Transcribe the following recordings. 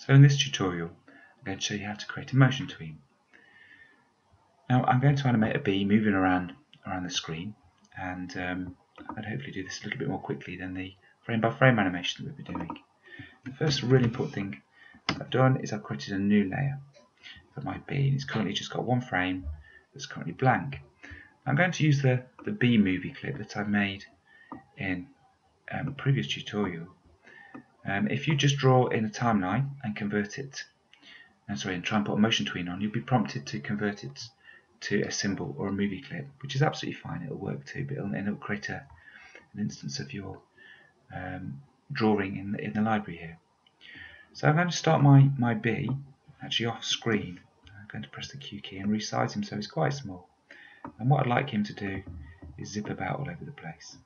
So in this tutorial I'm going to show you how to create a motion tween. Now I'm going to animate a bee moving around the screen, and I'd hopefully do this a little bit more quickly than the frame by frame animation that we've been doing. The first really important thing I've done is I've created a new layer for my bee, and it's currently just got one frame that's currently blank. I'm going to use the bee movie clip that I made in a previous tutorial. If you just draw in a timeline and convert it, and try and put a motion tween on, you'll be prompted to convert it to a symbol or a movie clip, which is absolutely fine. It'll work too, but it'll create an instance of your drawing in the library here. So I'm going to start my bee actually off screen. I'm going to press the Q key and resize him so he's quite small. And what I'd like him to do is zip about all over the place.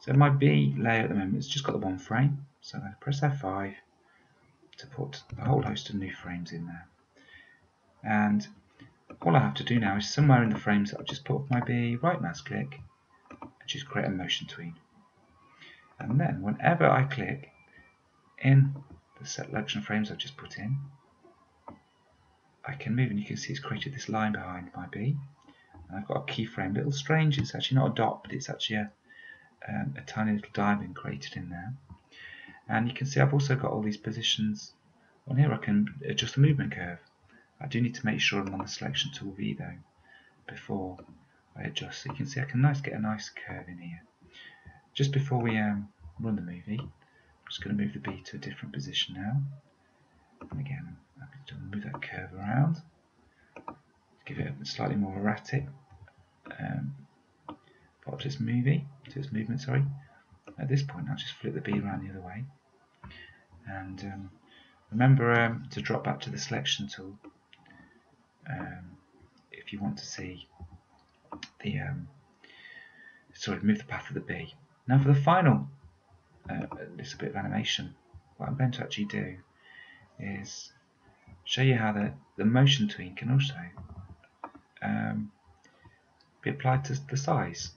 So my bee layer at the moment has just got the one frame, so I'm going to press F5 to put a whole host of new frames in there. And all I have to do now is somewhere in the frames that I've just put with my bee, right mouse click and just create a motion tween. And then whenever I click in the selection of frames I've just put in, I can move, and you can see it's created this line behind my bee. And I've got a keyframe, a little strange, it's actually not a dot, but it's actually a tiny little diamond created in there. And you can see I've also got all these positions on here. I can adjust the movement curve. I do need to make sure I'm on the selection tool V though before I adjust. So you can see I can get a nice curve in here. Just before we run the movie, I'm just going to move the bee to a different position now. And again, I'm going to move that curve around, give it a slightly more erratic part to its movement. Sorry. At this point, I'll just flip the bee around the other way. And remember to drop back to the selection tool if you want to see the move the path of the bee. Now for the final little bit of animation, what I'm going to actually do is show you how the motion tween can also be applied to the size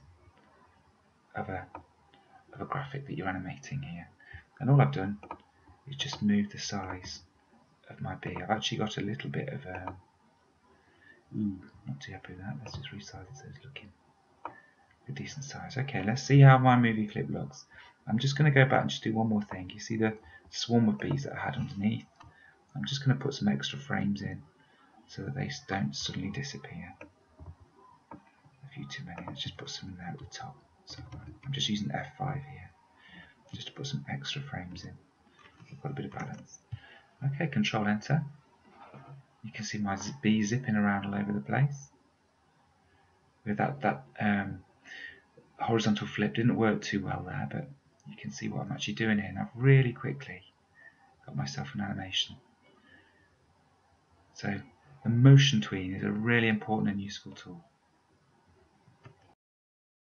of a graphic that you're animating here. And all I've done is just move the size of my bee. I've actually got a little bit of not too happy with that. Let's just resize it so it's looking a decent size. Okay, let's see how my movie clip looks. I'm just going to go back and just do one more thing. You see the swarm of bees that I had underneath? I'm just going to put some extra frames in so that they don't suddenly disappear. A few too many. Let's just put some in there at the top. So I'm just using F5 here just to put some extra frames in. I've got a bit of balance. Okay, Control Enter. You can see my bee zipping around all over the place. With that horizontal flip didn't work too well there, but you can see what I'm actually doing here. And I've really quickly got myself an animation. So the motion tween is a really important and useful tool.